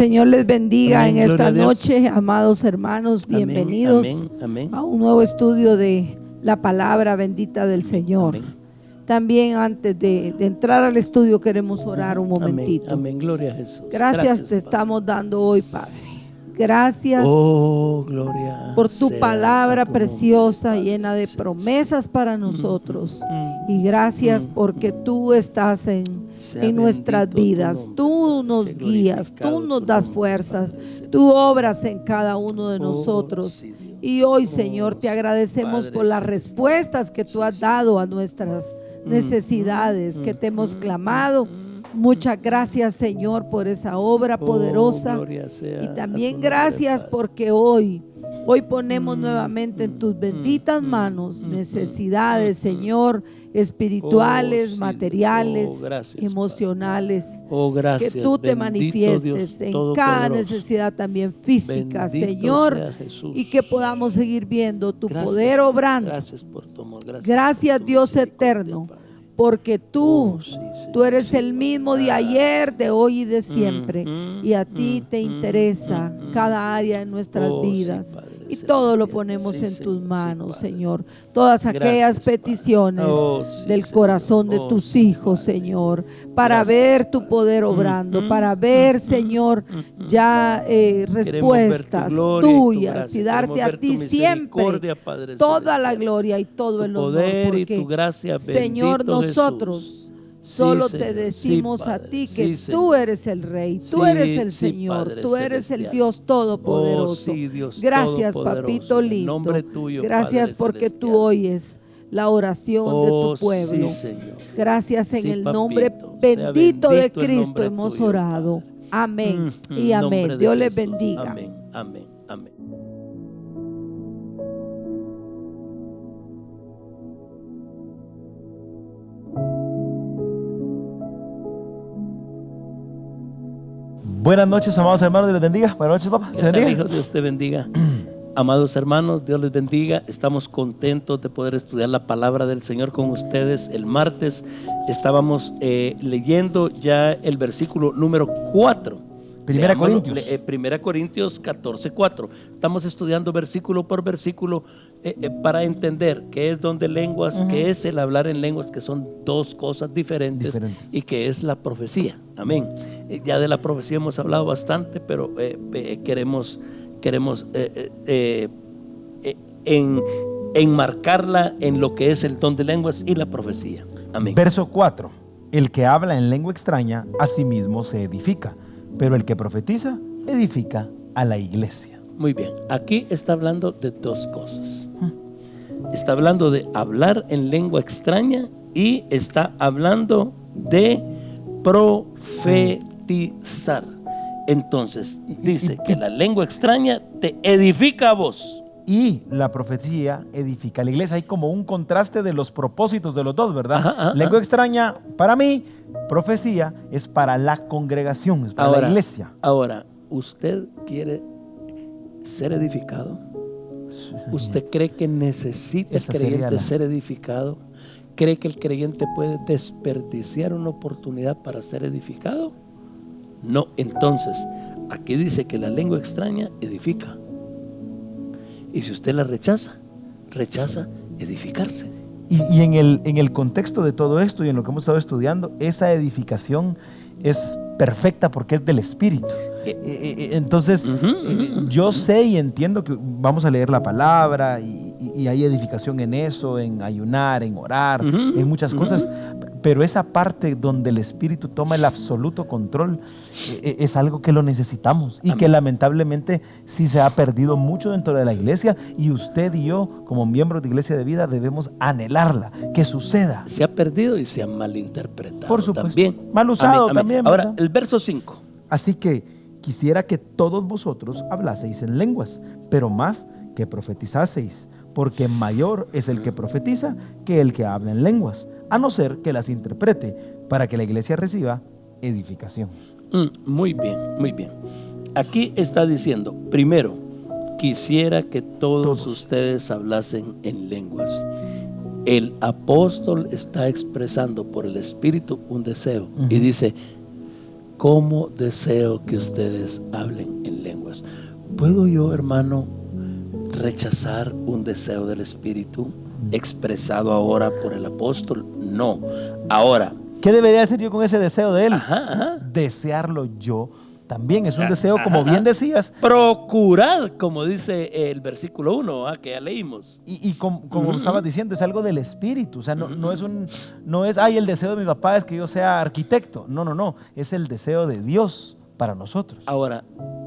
Señor les bendiga. Amén, en esta gloria a Dios. noche, amados hermanos, bienvenidos Amén. a un nuevo estudio de la palabra bendita del Señor. Amén. También antes de entrar al estudio queremos orar un momentito. Amén, gloria a Jesús. Gracias te Padre. estamos dando hoy, Padre. Gracias Oh, gloria por tu sea palabra a tu preciosa, nombre, Padre llena de Celestial. promesas para nosotros. Y gracias porque tú estás en nuestras bendito tu vidas. nombre, Tú Padre. nos Sea guías, tú glorificado nos tu das nombre, fuerzas, Padre Celestial. tú obras en cada uno de Oh, nosotros. sí, Dios. Y hoy, Oh, Señor, te sí, agradecemos Padre por las Celestial. respuestas que tú has dado a nuestras necesidades que te hemos clamado. Muchas gracias, Señor, por esa obra Oh, poderosa. gloria sea Y a también tu nombre, gracias Padre. porque hoy ponemos nuevamente en tus benditas manos necesidades, Señor, espirituales, Oh, sí, Dios. materiales, Oh, gracias, emocionales. Oh, gracias. Que tú te Bendito manifiestes Dios en Todopoderoso. cada necesidad también física, Bendito Señor, sea Jesús. y que podamos seguir viendo tu Gracias, poder Padre. obrando. Gracias por tu amor. Gracias, por tu Dios misericordia, eterno, Padre. porque tú, Oh, sí, Señor. tú eres Sí, el mismo Padre. de ayer, de hoy y de siempre. Y a ti te mm, interesa cada área de nuestras Oh, sí, vidas. Padre Y todo lo celestial. ponemos Sí, en Señor, tus sí, manos, Padre. Señor. Todas aquellas Gracias, Padre. peticiones Oh, sí, del Señor. corazón de Oh, tus sí, hijos, Padre. Señor, para Gracias, ver tu Padre. poder obrando, para ver, Señor, ya Queremos ver tu respuestas gloria y tu tuyas gracia. y darte Queremos a ver tu ti siempre misericordia, Padre toda la celestial. gloria y todo Tu el honor, poder y porque, tu gracia, Señor, bendito nosotros Jesús. solo Sí, te Señor. decimos Sí, a Padre. ti que Sí, tú Señor. eres el Rey, tú Sí, eres el sí, Señor, Padre tú eres el celestial. Dios Todopoderoso. Oh, sí, Dios Gracias, Todopoderoso. papito En el lindo. nombre tuyo, Gracias Padre porque tú celestial. oyes la oración de Oh, tu pueblo. sí, Señor. Gracias en Sí, el nombre papito. Sea bendito de bendito el Cristo nombre hemos tuyo, orado. Padre. Amén y En nombre amén. de Dios les Jesús. bendiga. Amén, amén, amén. Buenas noches, amados hermanos, Dios les bendiga. Buenas noches, papá. ¿Qué ¿Se tal, bendiga? hijo? Dios te bendiga. Amados hermanos, Dios les bendiga. Estamos contentos de poder estudiar la palabra del Señor con ustedes. El martes estábamos leyendo ya el versículo número 4. Primera Corintios. Primera Corintios 14:4. Estamos estudiando versículo por versículo para entender qué es don de lenguas, qué es el hablar en lenguas, que son dos cosas diferentes. Y qué es la profecía. Amén. Ya de la profecía hemos hablado bastante, pero queremos enmarcarla en lo que es el don de lenguas y la profecía. Amén. Verso 4. El que habla en lengua extraña a sí mismo se edifica, pero el que profetiza edifica a la iglesia. Muy bien, aquí está hablando de dos cosas. Está hablando de hablar en lengua extraña y está hablando de profetizar. Entonces dice que la lengua extraña te edifica a vos. Y la profecía edifica a la iglesia. Hay como un contraste de los propósitos de los dos, ¿verdad? Ajá. Lengua extraña para mí, profecía es para la congregación, es para la iglesia. Ahora, ¿usted quiere ser edificado? ¿Usted cree que necesita el creyente ser edificado? ¿Cree que el creyente puede desperdiciar una oportunidad para ser edificado? No, entonces, aquí dice que la lengua extraña edifica. Y si usted la rechaza edificarse. Y en el contexto de todo esto y en lo que hemos estado estudiando, esa edificación es perfecta porque es del Espíritu. Entonces, yo sé y entiendo que vamos a leer la palabra y hay edificación en eso, en ayunar, en orar, en muchas cosas. Pero esa parte donde el Espíritu toma el absoluto control es algo que lo necesitamos y que lamentablemente sí se ha perdido mucho dentro de la iglesia, y usted y yo como miembros de Iglesia de Vida debemos anhelarla, que suceda. Se ha perdido y se ha malinterpretado. Por supuesto. También. Mal usado. Amén. También. Ahora, ¿verdad? el verso 5. Así que quisiera que todos vosotros hablaseis en lenguas, pero más que profetizaseis, porque mayor es el que profetiza que el que habla en lenguas, a no ser que las interprete, para que la iglesia reciba edificación. Muy bien, muy bien. Aquí está diciendo, primero, quisiera que todos ustedes hablasen en lenguas. El apóstol está expresando por el Espíritu un deseo y dice, ¿cómo deseo que ustedes hablen en lenguas? ¿Puedo yo, hermano, rechazar un deseo del Espíritu expresado ahora por el apóstol? No. Ahora, ¿qué debería hacer yo con ese deseo de él? Ajá. Desearlo yo también. Es un deseo, como bien decías. Procurad, como dice el versículo 1, que ya leímos. Y como estabas diciendo, es algo del Espíritu. O sea, no es, ay, el deseo de mi papá es que yo sea arquitecto. No. Es el deseo de Dios para nosotros. Ahora,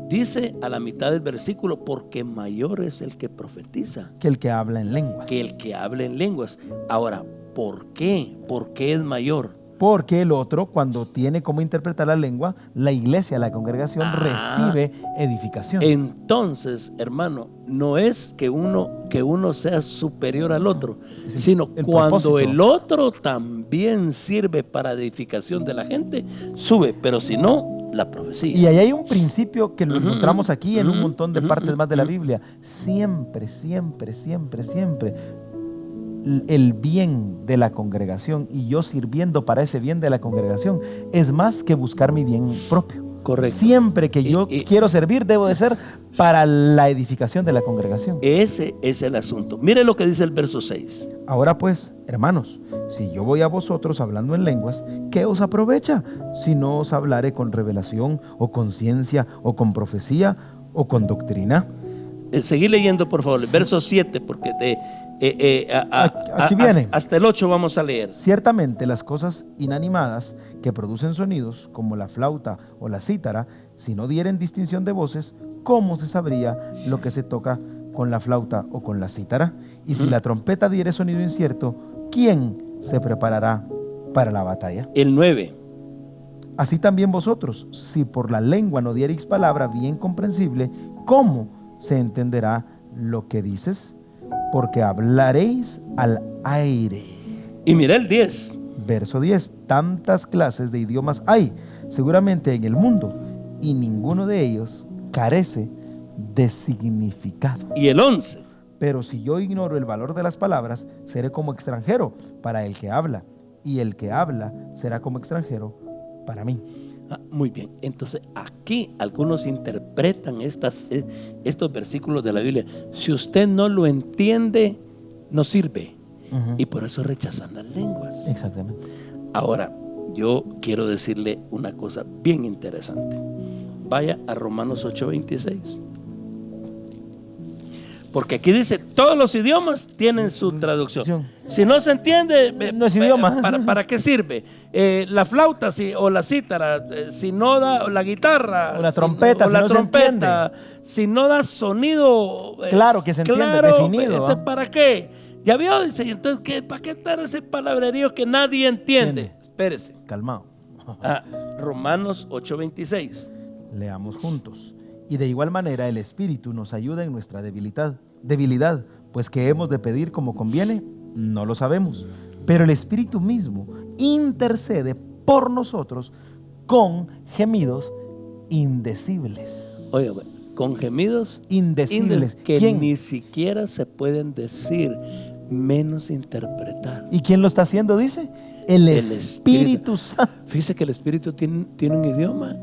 dice a la mitad del versículo, porque mayor es el que profetiza que el que habla en lenguas. Que el que habla en lenguas. Ahora, ¿por qué? ¿Por qué es mayor? Porque el otro, cuando tiene cómo interpretar la lengua, la iglesia, la congregación recibe edificación. Entonces, hermano, no es que uno sea superior al otro, sino cuando propósito. El otro también sirve para edificación de la gente, sube, pero si no, la profecía. Y ahí hay un principio que lo encontramos aquí en un montón de partes más de la Biblia. Siempre el bien de la congregación y yo sirviendo para ese bien de la congregación es más que buscar mi bien propio. Correcto. Siempre que yo quiero servir, debo de ser para la edificación de la congregación. Ese es el asunto. Mire lo que dice el verso 6. Ahora pues, hermanos, si yo voy a vosotros hablando en lenguas, ¿qué os aprovecha? Si no os hablaré con revelación o con ciencia o con profecía o con doctrina. Seguí leyendo, por favor, el verso 7, porque aquí viene. Hasta el 8 vamos a leer. Ciertamente las cosas inanimadas que producen sonidos, como la flauta o la cítara, si no dieren distinción de voces, ¿cómo se sabría lo que se toca con la flauta o con la cítara? Y si la trompeta diere sonido incierto, ¿quién se preparará para la batalla? El 9. Así también vosotros, si por la lengua no diereis palabra bien comprensible, ¿cómo se entenderá lo que dices? Porque hablaréis al aire. Y mira el 10. Verso 10. Tantas clases de idiomas hay seguramente en el mundo y ninguno de ellos carece de significado. Y el 11. Pero si yo ignoro el valor de las palabras, seré como extranjero para el que habla, y el que habla será como extranjero para mí. Muy bien, entonces aquí algunos interpretan estos versículos de la Biblia. Si usted no lo entiende, no sirve. Y por eso rechazan las lenguas. Exactamente. Ahora, yo quiero decirle una cosa bien interesante. Vaya a Romanos 8:26. Porque aquí dice, todos los idiomas tienen su traducción. Si no se entiende, no es idioma. ¿Para qué sirve? La flauta o la cítara, si no da la guitarra, o la trompeta, si no da sonido claro que se entiende, definido. ¿Para qué? Ya vio, dice, entonces, ¿para qué estar ese palabrerío que nadie entiende? Espérese. Calmado. Romanos 8:26. Leamos juntos. Y de igual manera el Espíritu nos ayuda en nuestra debilidad, pues que hemos de pedir como conviene, no lo sabemos. Pero el Espíritu mismo intercede por nosotros con gemidos indecibles. Oye, con gemidos indecibles que ni siquiera se pueden decir, menos interpretar. ¿Y quién lo está haciendo? Dice el Espíritu Santo. Fíjese que el Espíritu tiene un idioma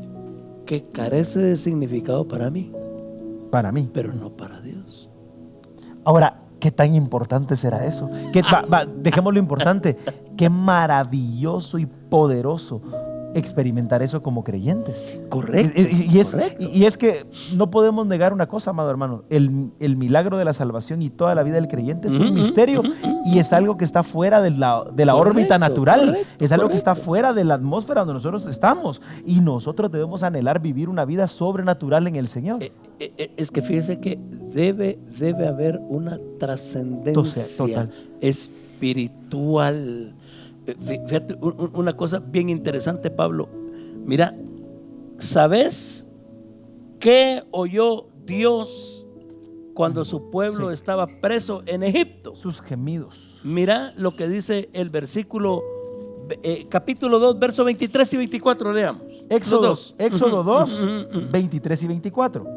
que carece de significado para mí, pero no para Dios. Ahora, ¿qué tan importante será eso? Dejémoslo importante. Qué maravilloso y poderoso experimentar eso como creyentes. Correcto. Y es que no podemos negar una cosa, amado hermano. El milagro de la salvación y toda la vida del creyente es un misterio y es algo que está fuera de la órbita natural. Es algo que está fuera de la atmósfera donde nosotros estamos. Y nosotros debemos anhelar vivir una vida sobrenatural en el Señor. Es que fíjese que debe haber una trascendencia total, espiritual. Fíjate una cosa bien interesante, Pablo. Mira, ¿sabes qué oyó Dios cuando su pueblo estaba preso en Egipto? Sus gemidos. Mira lo que dice el versículo capítulo 2, versos 23 y 24, leamos. Éxodo 2, 23 y 24.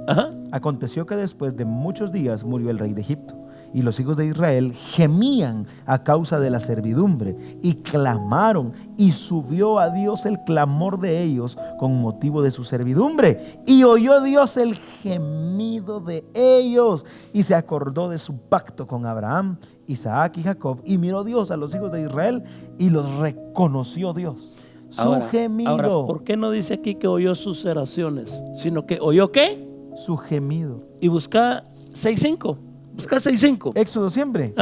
Aconteció que después de muchos días murió el rey de Egipto y los hijos de Israel gemían a causa de la servidumbre y clamaron, y subió a Dios el clamor de ellos con motivo de su servidumbre, y oyó Dios el gemido de ellos, y se acordó de su pacto con Abraham, Isaac y Jacob, y miró Dios a los hijos de Israel y los reconoció Dios. Su gemido. Ahora, ¿por qué no dice aquí que oyó sus oraciones? Sino que oyó ¿qué? Su gemido. Y busca 6:5. Busca 6:5. Éxodo siempre.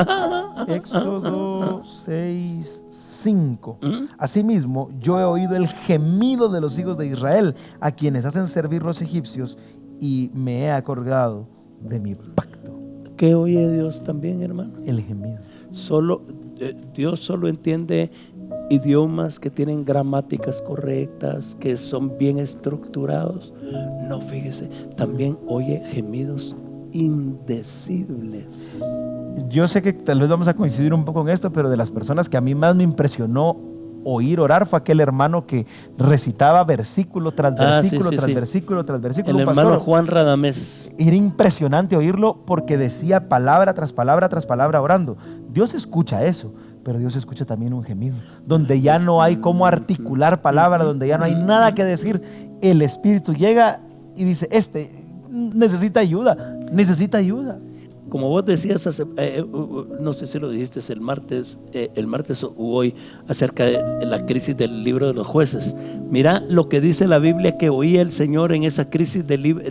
Éxodo 6:5. Asimismo, yo he oído el gemido de los hijos de Israel, a quienes hacen servir los egipcios, y me he acordado de mi pacto. ¿Qué oye Dios también, hermano? El gemido. Dios solo entiende idiomas que tienen gramáticas correctas, que son bien estructurados. No, fíjese, también oye gemidos indecibles. Yo sé que tal vez vamos a coincidir un poco en esto, pero de las personas que a mí más me impresionó oír orar fue aquel hermano que recitaba versículo tras versículo, versículo tras versículo. El hermano Juan Radamés. Era impresionante oírlo porque decía palabra tras palabra tras palabra orando. Dios escucha eso, pero Dios escucha también un gemido, donde ya no hay cómo articular palabra, donde ya no hay nada que decir. El Espíritu llega y dice, necesita ayuda, necesita ayuda. Como vos decías, no sé si lo dijiste el martes o hoy, acerca de la crisis del libro de los jueces. Mira lo que dice la Biblia que oía el Señor en esa crisis del libro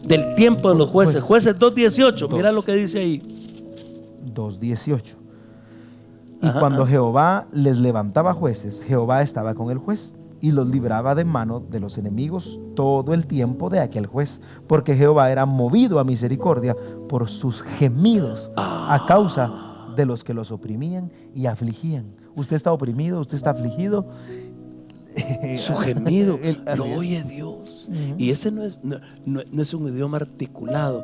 del tiempo de los jueces. Jueces 2:18, mira lo que dice ahí. 2:18. Y cuando Jehová les levantaba jueces, Jehová estaba con el juez y los libraba de mano de los enemigos todo el tiempo de aquel juez, porque Jehová era movido a misericordia por sus gemidos a causa de los que los oprimían y afligían. Usted está oprimido, usted está afligido. Su gemido lo oye Dios. Y ese no es un idioma articulado.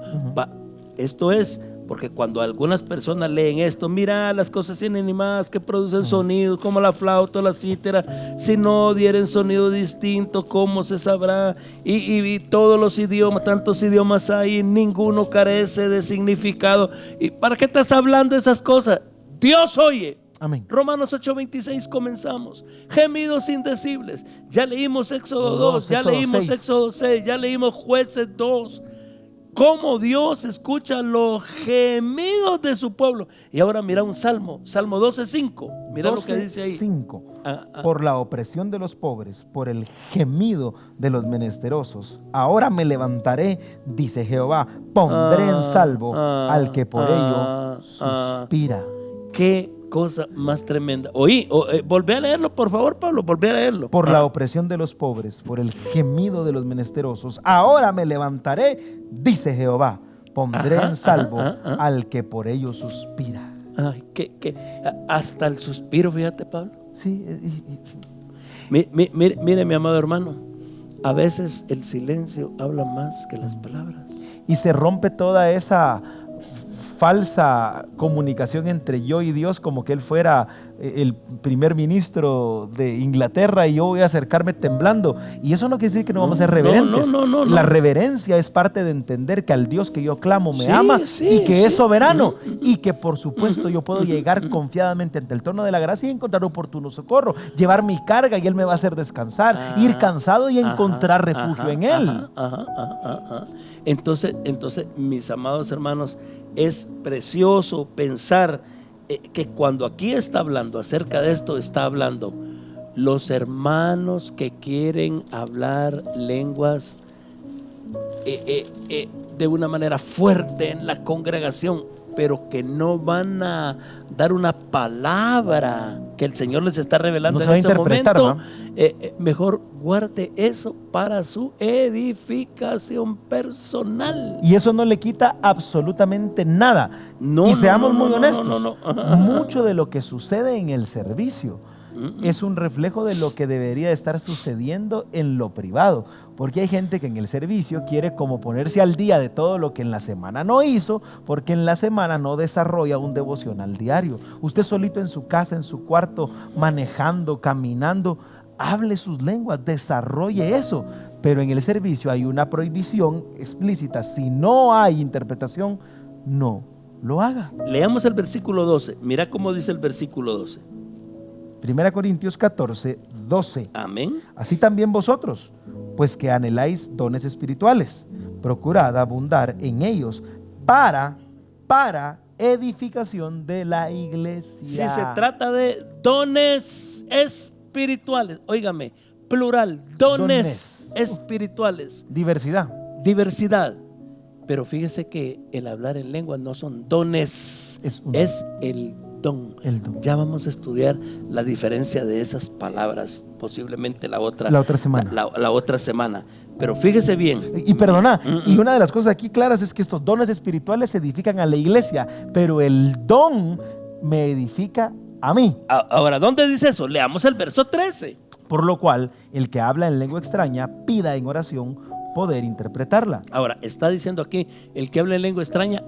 Esto es porque cuando algunas personas leen esto, mira las cosas inanimadas que producen sonidos como la flauta o la cítara, si no dieren sonido distinto, ¿cómo se sabrá? Y todos los idiomas, tantos idiomas hay, ninguno carece de significado. ¿Y para qué estás hablando de esas cosas? Dios oye. Amén. Romanos 8:26 comenzamos. Gemidos indecibles. Ya leímos Éxodo 2, ya leímos Éxodo 6, ya leímos Jueces 2. Cómo Dios escucha los gemidos de su pueblo. Y ahora mira un salmo, Salmo 12:5. Mira lo que dice ahí. 5. Por la opresión de los pobres, por el gemido de los menesterosos, ahora me levantaré, dice Jehová, pondré en salvo al que por ello suspira. Qué cosa más tremenda. Volví a leerlo, por favor, Pablo, volví a leerlo. Por la opresión de los pobres, por el gemido de los menesterosos, ahora me levantaré, dice Jehová, pondré en salvo al que por ello suspira. Ay, hasta el suspiro, fíjate, Pablo. Sí. Mire, mi amado hermano, a veces el silencio habla más que las palabras. Y se rompe toda esa falsa comunicación entre yo y Dios, como que Él fuera el primer ministro de Inglaterra y yo voy a acercarme temblando. Y eso no quiere decir que no vamos a ser reverentes. No. La reverencia es parte de entender que al Dios que yo clamo me ama y que es soberano y que por supuesto yo puedo llegar confiadamente ante el trono de la gracia y encontrar oportuno socorro, llevar mi carga y Él me va a hacer descansar, ir cansado y encontrar refugio en Él. Entonces, mis amados hermanos, es precioso pensar que cuando aquí está hablando acerca de esto, está hablando los hermanos que quieren hablar lenguas de una manera fuerte en la congregación, pero que no van a dar una palabra que el Señor les está revelando en este momento. Mejor guarde eso para su edificación personal. Y eso no le quita absolutamente nada. Y seamos muy honestos. Mucho de lo que sucede en el servicio es un reflejo de lo que debería estar sucediendo en lo privado, porque hay gente que en el servicio quiere como ponerse al día de todo lo que en la semana no hizo, porque en la semana no desarrolla un devocional diario. Usted solito en su casa, en su cuarto, manejando, caminando, hable sus lenguas, desarrolle eso, pero en el servicio hay una prohibición explícita. Si no hay interpretación, no lo haga. Leamos el versículo 12. Mira cómo dice el versículo 12. 1 Corintios 14, 12. Amén. Así también vosotros, pues que anheláis dones espirituales, procurad abundar en ellos para edificación de la iglesia. Si se trata de dones espirituales, óigame, plural, dones espirituales. Diversidad. Pero fíjese que el hablar en lengua no son dones, es el don. Ya vamos a estudiar la diferencia de esas palabras, posiblemente la otra semana. La otra semana. Pero fíjese bien. Y perdona, y una de las cosas aquí claras es que estos dones espirituales se edifican a la iglesia, pero el don me edifica a mí. Ahora, ¿dónde dice eso? Leamos el verso 13. Por lo cual, el que habla en lengua extraña, pida en oración poder interpretarla. Ahora, está diciendo aquí, el que habla en lengua extraña,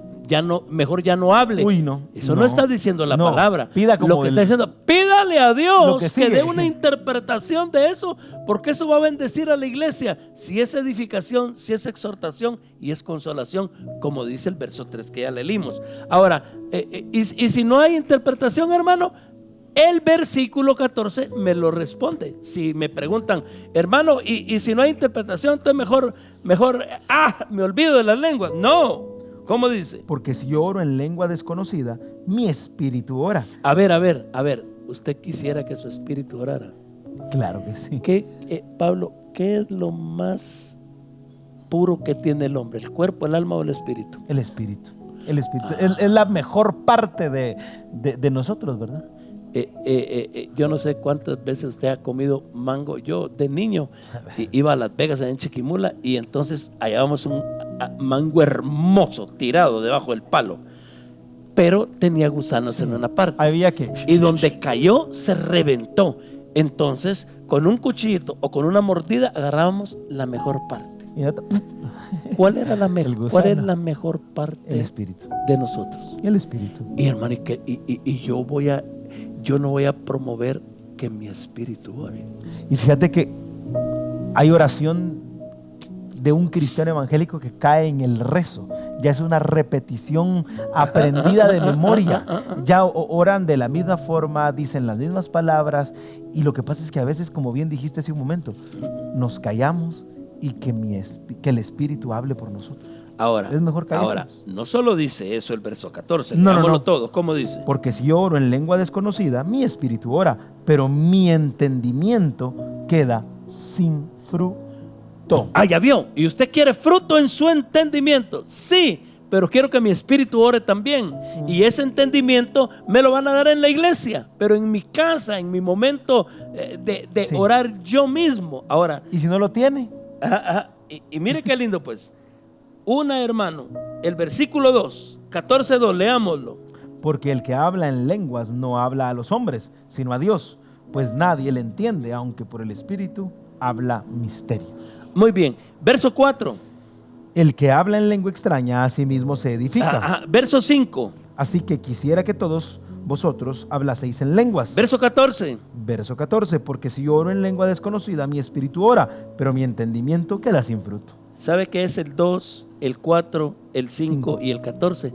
mejor ya no hable. Uy, no. Eso no está diciendo la palabra. Pida como lo que está diciendo, pídale a Dios que dé una interpretación de eso, porque eso va a bendecir a la iglesia. Si es edificación, si es exhortación y es consolación, como dice el verso 3 que ya leímos. Ahora, y si no hay interpretación, hermano, el versículo 14 me lo responde. Si me preguntan, hermano, y si no hay interpretación, entonces mejor, me olvido de las lenguas. No, ¿cómo dice? Porque si yo oro en lengua desconocida, mi espíritu ora. A ver, ¿usted quisiera que su espíritu orara? Claro que sí. Pablo, ¿qué es lo más puro que tiene el hombre? ¿El cuerpo, el alma o el espíritu? El espíritu. Es la mejor parte de nosotros, ¿verdad? Yo no sé cuántas veces usted ha comido mango. Yo de niño iba a Las Vegas en Chiquimula y entonces hallábamos un mango hermoso tirado debajo del palo, pero tenía gusanos en una parte. Había que. Y donde cayó se reventó. Entonces con un cuchillito o con una mordida agarrábamos la mejor parte. ¿Cuál era la mejor parte? El espíritu de nosotros. El espíritu. Y hermano, yo no voy a promover que mi espíritu ore. Y fíjate que hay oración de un cristiano evangélico que cae en el rezo. Ya es una repetición aprendida de memoria. Ya oran de la misma forma, dicen las mismas palabras. Y lo que pasa es que a veces, como bien dijiste hace un momento, nos callamos y que el espíritu hable por nosotros. Ahora, es mejor callarnos. Ahora, no solo dice eso el verso 14, leámoslo todo. ¿Cómo dice? Porque si yo oro en lengua desconocida, mi espíritu ora, pero mi entendimiento queda sin fruto. Ya vio. ¿Y usted quiere fruto en su entendimiento? Sí, pero quiero que mi espíritu ore también. Y ese entendimiento me lo van a dar en la iglesia, pero en mi casa, en mi momento de orar yo mismo. Ahora, ¿y si no lo tiene? Y mire qué lindo, pues. Hermano, el versículo 2, 14:2, leámoslo. Porque el que habla en lenguas no habla a los hombres, sino a Dios, pues nadie le entiende, aunque por el Espíritu habla misterios. Muy bien, verso 4. El que habla en lengua extraña a sí mismo se edifica. Verso 5. Así que quisiera que todos vosotros hablaseis en lenguas. Verso 14. Verso 14. Porque si yo oro en lengua desconocida, mi espíritu ora, pero mi entendimiento queda sin fruto. ¿Sabe qué es el 2, el 4, el 5 y el 14?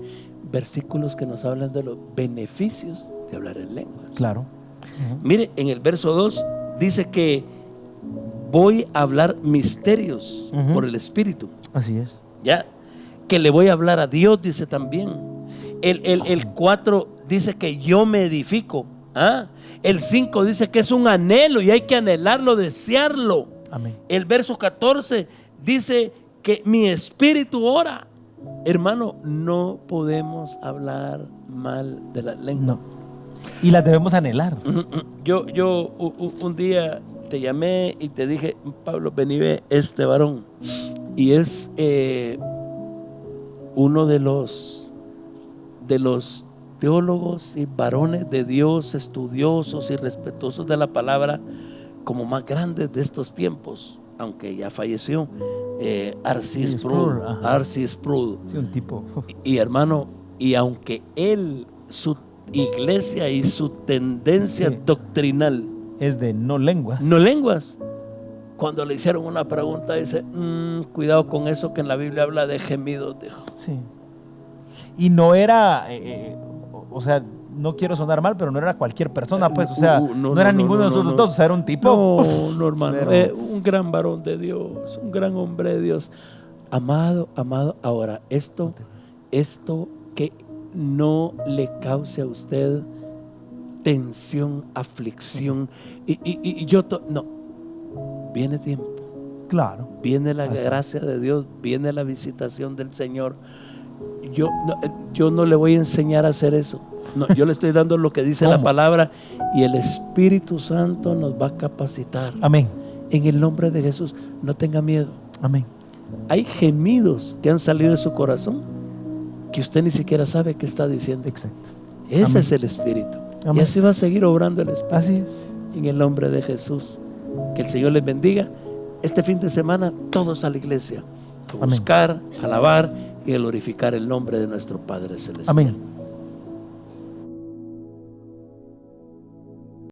Versículos que nos hablan de los beneficios de hablar en lenguas. Claro. Mire, en el verso 2 dice que voy a hablar misterios por el Espíritu. Así es. Ya, que le voy a hablar a Dios, dice también. El 4 dice que yo me edifico. El 5 dice que es un anhelo y hay que anhelarlo, desearlo. Amén. El verso 14 dice que mi espíritu ora. Hermano, no podemos hablar mal de la lengua. No. Y las debemos anhelar. Yo un día te llamé y te dije, Pablo, vení, ve este varón. Y es uno de los teólogos y varones de Dios, estudiosos y respetuosos de la palabra, como más grandes de estos tiempos, aunque ya falleció. R.C. Sproul. Sí, un tipo. Y hermano, y aunque su iglesia y su tendencia doctrinal es de no lenguas. Cuando le hicieron una pregunta dice, cuidado con eso que en la Biblia habla de gemidos, dijo. Sí. Y no era, o sea, no quiero sonar mal, pero no era cualquier persona, pues, o sea, no era ninguno de nosotros dos, o sea, era un tipo. No, hermano, un gran varón de Dios, un gran hombre de Dios. Amado, ahora, esto que no le cause a usted tensión, aflicción, y yo, no, viene tiempo. Claro. Viene la gracia de Dios, viene la visitación del Señor. Yo no le voy a enseñar a hacer eso. No, yo le estoy dando lo que dice la palabra, y el Espíritu Santo nos va a capacitar. Amén. En el nombre de Jesús, no tenga miedo. Amén. Hay gemidos que han salido de su corazón que usted ni siquiera sabe qué está diciendo. Exacto. Ese Amén. es el Espíritu. Amén. Y así va a seguir obrando el Espíritu. Así es. En el nombre de Jesús. Que el Señor les bendiga. Este fin de semana, todos a la iglesia. A buscar, alabar y glorificar el nombre de nuestro Padre Celestial. Amén.